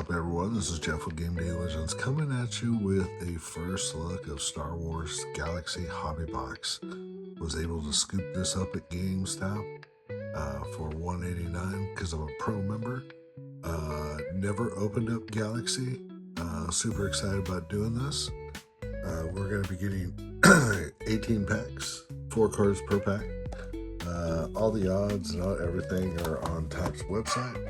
up, everyone? This is Jeff with Game Day Legends coming at you with a first look of Star Wars Galaxy Hobby Box. Was able to scoop this up at GameStop for $1.89 because I'm a pro member. Never opened up Galaxy. Super excited about doing this. We're going to be getting 18 packs, 4 cards per pack. All the odds and everything are on Topp's website.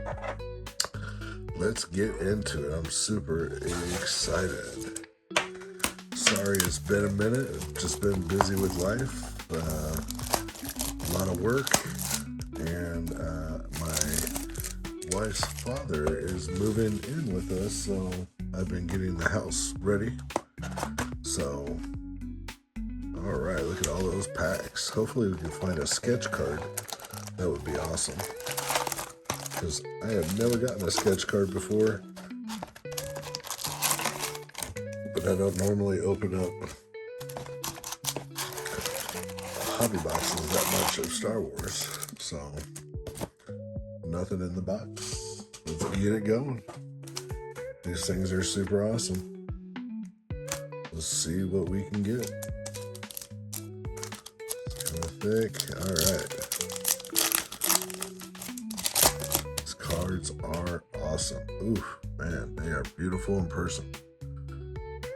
Let's get into it. I'm super excited. Sorry it's been a minute. I've just been busy with life. A lot of work. And my wife's father is moving in with us, so I've been getting the house ready. So, all right, look at all those packs. Hopefully we can find a sketch card. That would be awesome. Because I have never gotten a sketch card before, but I don't normally open up hobby boxes that much of Star Wars, so nothing in the box. Let's get it going. These things are super awesome. Let's see what we can get. It's kind of thick. All right. Cards are awesome. Ooh, man, they are beautiful in person.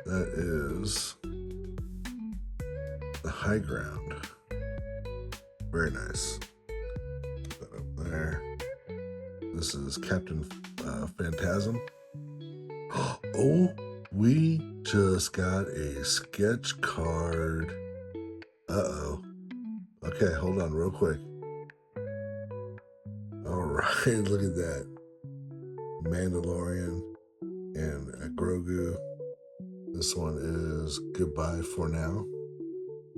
That is the high ground. Very nice. Put that up there. This is Captain Phantasm. Oh, we just got a sketch card. Uh-oh. Okay, hold on real quick. All right, look at that. Mandalorian and a Grogu. This one is Goodbye for Now.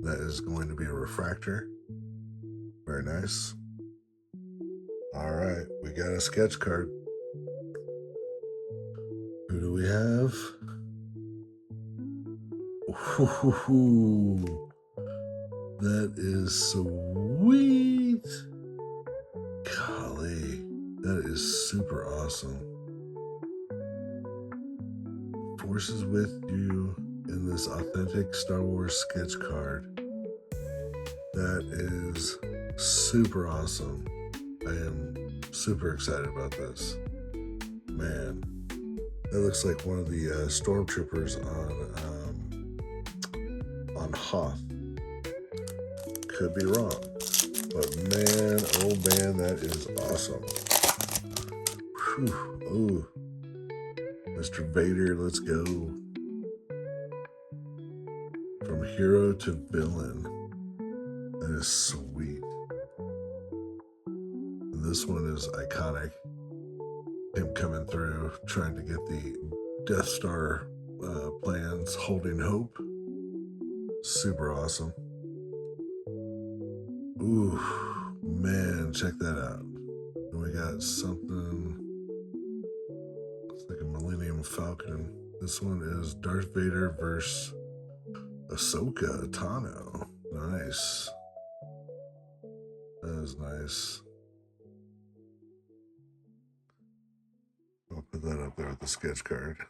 That is going to be a refractor. Very nice. All right, we got a sketch card. Who do we have? Ooh, that is sweet. Golly, that is super awesome. Force is with you in this authentic Star Wars sketch card. That is super awesome. I am super excited about this. Man, that looks like one of the stormtroopers on Hoth. Could be wrong. But man, oh man, that is awesome. Whew. Ooh. Mr. Vader, let's go. From hero to villain. That is sweet. And this one is iconic. Him coming through, trying to get the Death Star plans, holding hope. Super awesome. Ooh, man, check that out. And we got something, it's like a Millennium Falcon. This one is Darth Vader versus Ahsoka Tano. Nice. That is nice. I'll put that up there with the sketch card.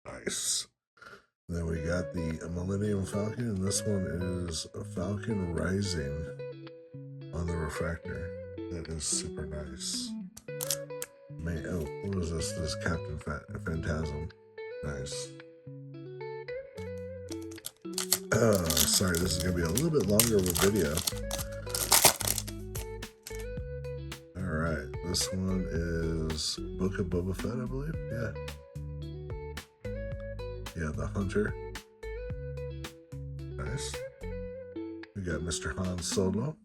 Nice. Then we got the Millennium Falcon, and this one is a Falcon Rising on the refractor. That is super nice. Man, oh, what was this? This is Captain Phantasm. Nice. Sorry, this is going to be a little bit longer of a video. Alright, this one is Book of Boba Fett, I believe. Yeah, the Hunter. Nice. We got Mr. Han Solo.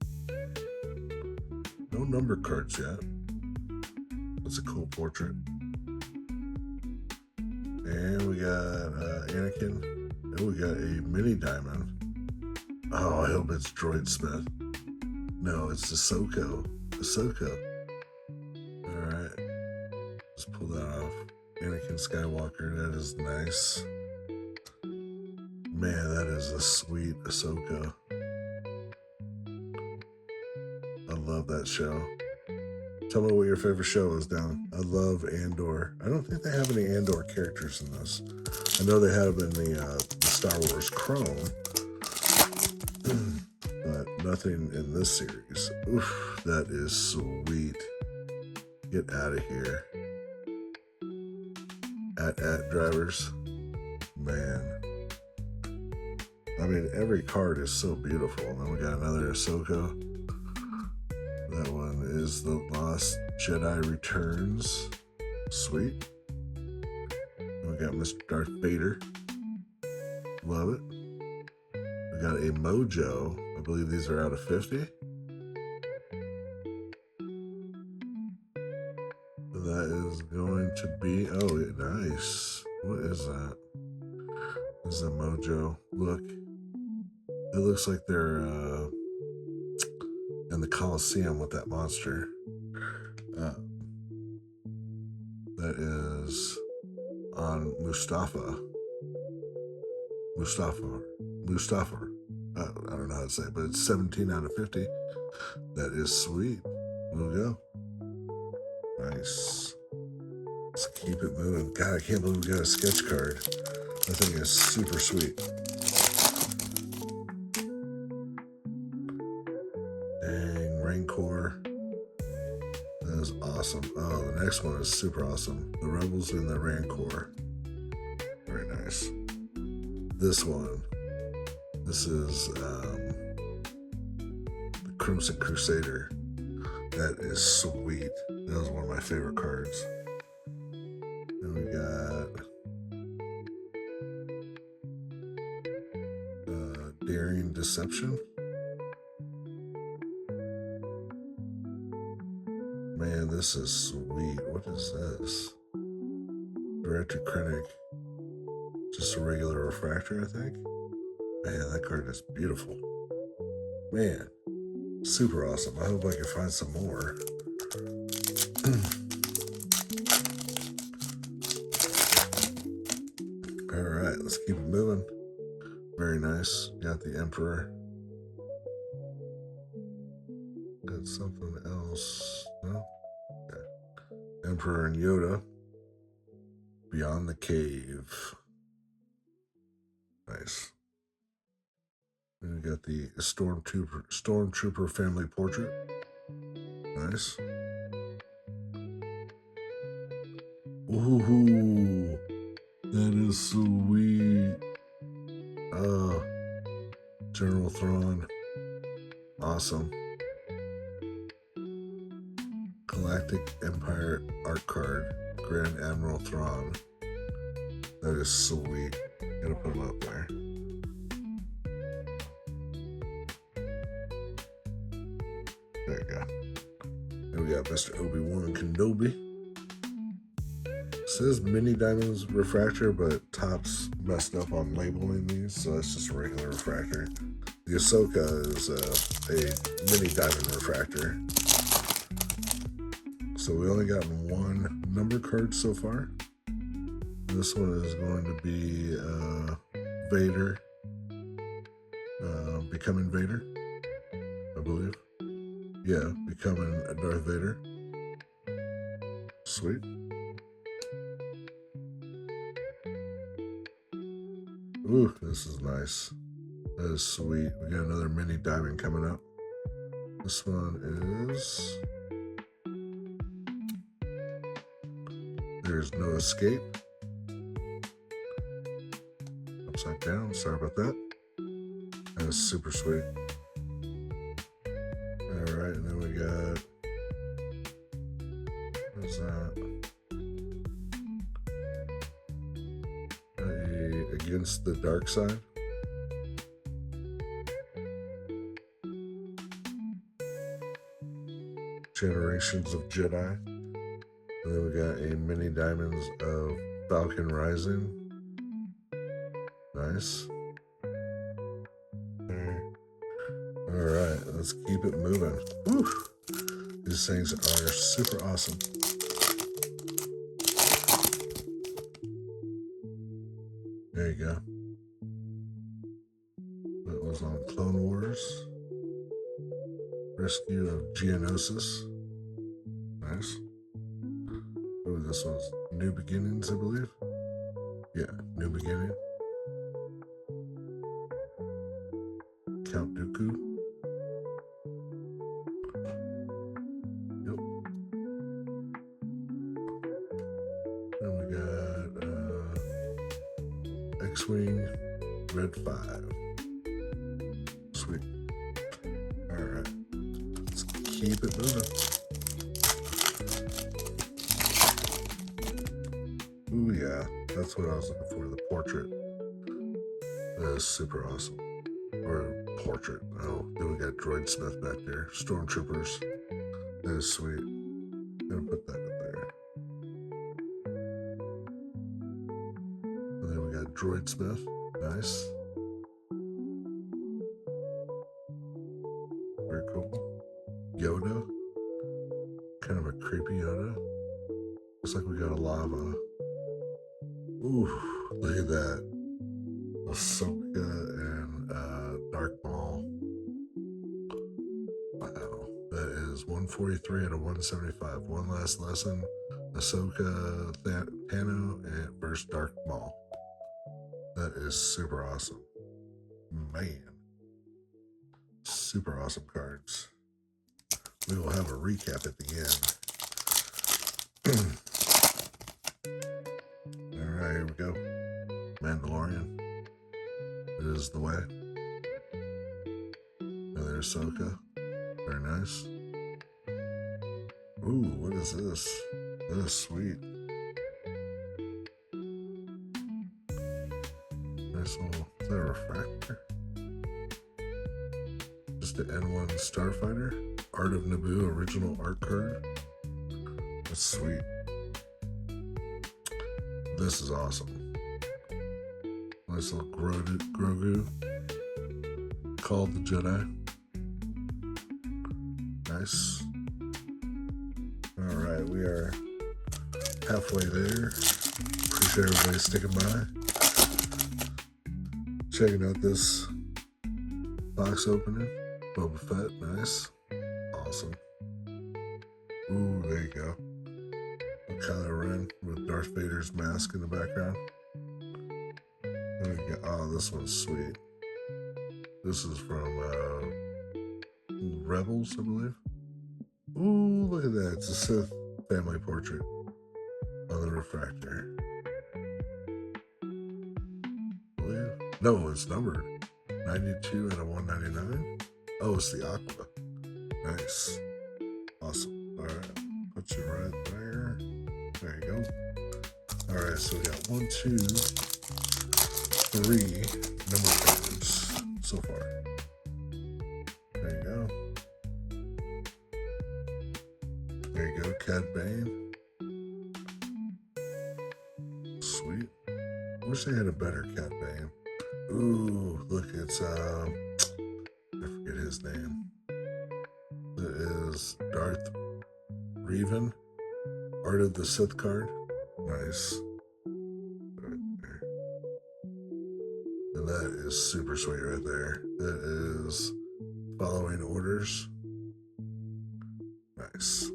No number cards yet. That's a cool portrait. And we got Anakin. And we got a mini diamond. Oh, I hope it's Droid Smith. No, it's Ahsoka. Alright. Let's pull that off. Anakin Skywalker, that is nice. Man, that is a sweet Ahsoka. I love that show. Tell me what your favorite show is down. I love Andor. I don't think they have any Andor characters in this. I know they have in the Star Wars Chrome, but nothing in this series. Oof, that is sweet. Get out of here. At drivers. Man. I mean, every card is so beautiful. And then we got another Ahsoka. That one is The Lost Jedi Returns. Sweet. And we got Mr. Darth Vader. Love it. We got a Mojo. I believe these are out of 50. That is going to be, oh, nice. What is that? Is a Mojo. Look. It looks like they're in the Coliseum with that monster. That is on Mustafa. I don't know how to say it, but it's 17 out of 50. That is sweet. We'll go. Nice. Let's keep it moving. God, I can't believe we got a sketch card. That thing is super sweet. Dang, Rancor. That is awesome. Oh, the next one is super awesome. The Rebels and the Rancor. Very nice. This one. This is the Crimson Crusader. That is sweet. That was one of my favorite cards. And we got Daring Deception. Man, this is sweet. What is this? Director Krennic. Just a regular refractor, I think. Man, that card is beautiful. Man, super awesome. I hope I can find some more. All right, let's keep it moving. Very nice. Got the Emperor. Got something else. No? Okay. Emperor and Yoda. Beyond the Cave. Nice. And we got the Stormtrooper family portrait. Nice. Ooh, that is sweet. General Thrawn. Awesome. Galactic Empire art card. Grand Admiral Thrawn. That is sweet. Gotta put him up there. There you go. And we got Mr. Obi-Wan Kenobi. It says mini diamonds refractor, but Topp's messed up on labeling these, so it's just a regular refractor. The Ahsoka is a mini diamond refractor. So we only got one number card so far. This one is going to be Vader, becoming Vader, I believe. Yeah, becoming a Darth Vader. Sweet. Ooh, this is nice. That is sweet. We got another mini diamond coming up. This one is There's No Escape. Upside down. Sorry about that. That is super sweet. Alright, and then we got, what's that? Against the Dark Side. Generations of Jedi. And then we got a mini diamonds of Falcon Rising. Nice. Alright, let's keep it moving. Whew. These things are super awesome. There you go. That was on Clone Wars. Rescue of Geonosis. Ooh, this one's New Beginnings, I believe. Yeah, New Beginning. Count Dooku. Yep. Then we got X-Wing Red 5. Sweet. Alright. Let's keep it moving. Ooh, yeah. That's what I was looking for. The portrait. That is super awesome. Or portrait. Oh, then we got Droid Smith back there. Stormtroopers. That is sweet. Gonna put that up there. And then we got Droid Smith. Nice. Very cool. Yoda. Kind of a creepy Yoda. Looks like we got a lava. Ooh, look at that. Ahsoka and Dark Maul. Wow. That is 143 out of 175. One last lesson. Ahsoka, Tano, and versus Dark Maul. That is super awesome. Man. Super awesome cards. We will have a recap at the end. Alright, here we go. Mandalorian. It is the way. And there's Ahsoka. Very nice. Ooh, what is this? That is sweet. Nice little, is that a refractor? Just the N1 Starfighter. Art of Naboo original art card. That's sweet. This is awesome. Nice little Grogu. Called the Jedi. Nice. Alright, we are halfway there. Appreciate everybody sticking by. Checking out this box opening. Boba Fett, nice. Awesome. Ooh, there you go. Kylo Ren with Darth Vader's mask in the background. Oh, this one's sweet. This is from Rebels, I believe. Ooh, look at that. It's a Sith family portrait on the refractor. No, it's numbered. 92 out of 199. Oh, it's the Aqua. Nice. Awesome. All right. Put you right there. There you go. All right. So we got 1, 2, 3 number cards so far. There you go. There you go. Cad Bane. Sweet. Wish they had a better Cad Bane. Ooh, look, it's I forget his name. It is Darth Revan, Art of the Sith card. Nice. Right there. And that is super sweet right there. That is Following Orders. Nice.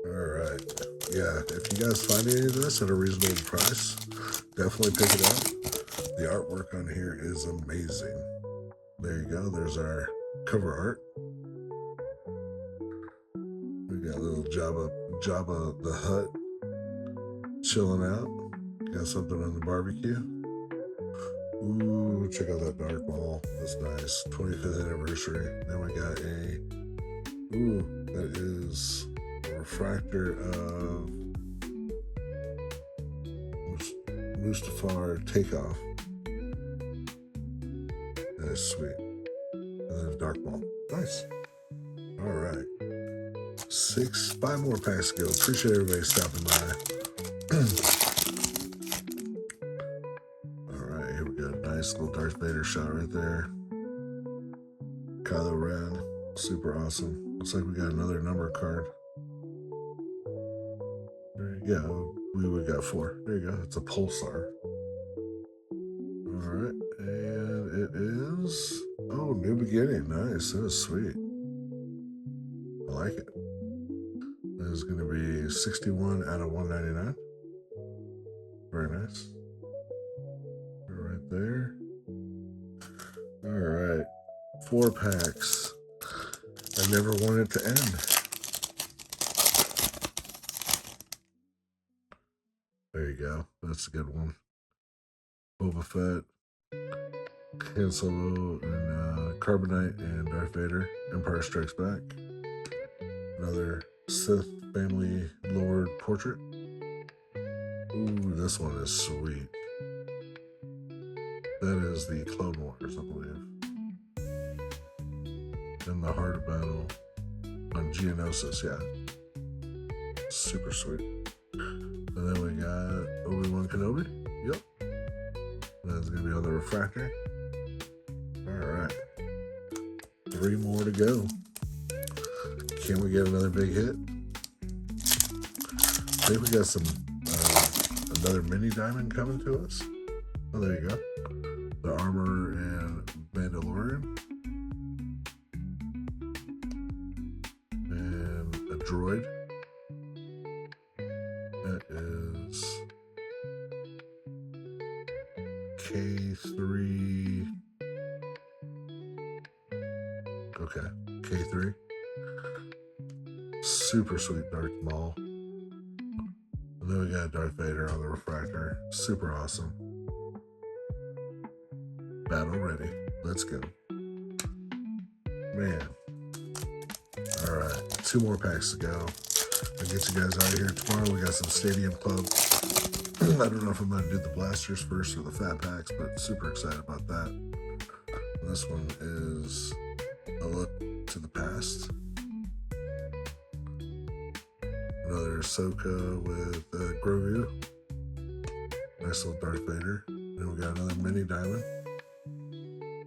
Alright. Yeah, if you guys find any of this at a reasonable price, definitely pick it up. The artwork on here is amazing. There you go. There's our cover art. We got a little Jabba the Hutt chilling out. Got something on the barbecue. Ooh, check out that Dark Maul. That's nice. 25th anniversary. Then we got that is a refractor of Mustafar Takeoff. That is sweet. And then Dark Maul. Nice. All right. 5 more packs to go. Appreciate everybody stopping by. All right, here we go. Nice little Darth Vader shot right there. Kylo Ren. Super awesome. Looks like we got another number card. There you go. We got 4. There you go. It's a Pulsar. All right. And it is... Oh, New Beginning. Nice. That is sweet. I like it. That is going to to be 61 out of 199. Very nice. Right there. All right. 4 packs. I never want it to end. There you go. That's a good one. Boba Fett, Han Solo, and Carbonite, and Darth Vader. Empire Strikes Back. Another Sith Family Lord portrait. Ooh, this one is sweet. That is the Clone Wars, I believe. In the heart of battle on Geonosis, yeah. Super sweet. And then we got Obi-Wan Kenobi. Yep. That's going to be on the refractor. Alright. 3 more to go. Can we get another big hit? I think we got some another mini diamond coming to us. Oh, there you go. The Armor and Mandalorian. And a droid. That is K3. Okay, K3. Super sweet Darth Maul. And then we got Darth Vader on the refractor. Super awesome. Battle ready. Let's go. Man. Alright, 2 more packs to go. I'll get you guys out of here tomorrow. We got some Stadium Club. I don't know if I'm going to do the blasters first or the fat packs, but super excited about that. This one is a look to the past. Another Ahsoka with Grogu. Nice little Darth Vader. Then we got another mini diamond.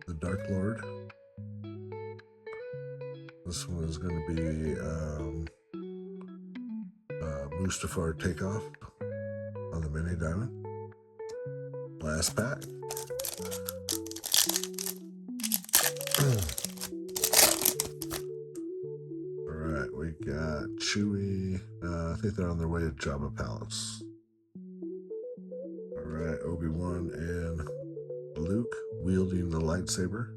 The Dark Lord. This one is going to be Mustafar Takeoff on the mini diamond. Last pack. Alright, we got Chewie. I think they're on their way to Jabba Palace. Alright, Obi-Wan and Luke wielding the lightsaber.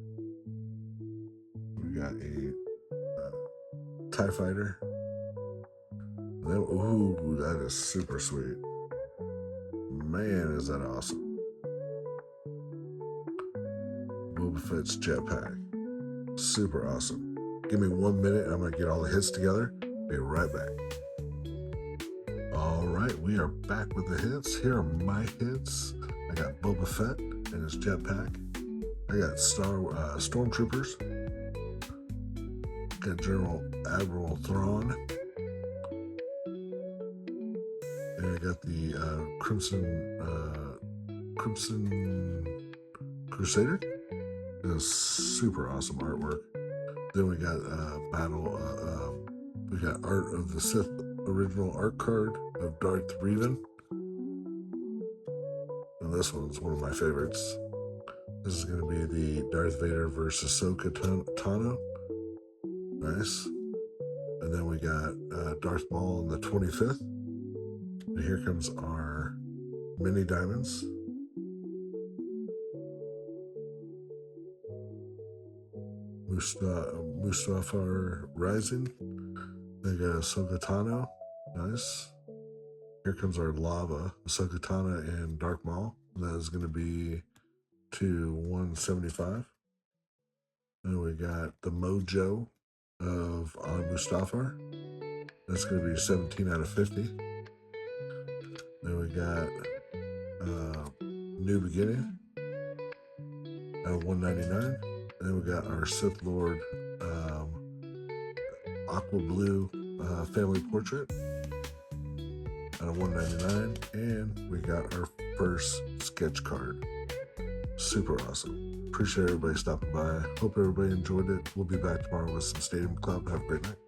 We got a TIE Fighter. And then, ooh, that is super sweet. Man, is that awesome. Boba Fett's jetpack. Super awesome. Give me 1 minute. I'm going to get all the hits together. Be right back. All right, we are back with the hits. Here are my hits. I got Boba Fett and his jetpack. I got Stormtroopers. Got General Admiral Thrawn. And I got the Crimson Crusader. It is super awesome artwork. Then we got we got Art of the Sith original art card of Darth Revan. And this one's one of my favorites. This is going to be the Darth Vader versus Ahsoka Tano. Nice. And then we got Darth Maul on the 25th. And here comes our mini diamonds. Mustafar Rising. Then got Ahsoka Tano. Nice. Here comes our lava, Ahsoka Tano and Darth Maul. That is going to be to 175. Then we got the Mojo of Mustafar. That's going to be 17 out of 50. Then we got New Beginning at 199. And then we got our Sith Lord Aqua Blue family portrait out of 199. And we got our first sketch card. Super awesome. Appreciate everybody stopping by. Hope everybody enjoyed it. We'll be back tomorrow with some Stadium Club. Have a great night.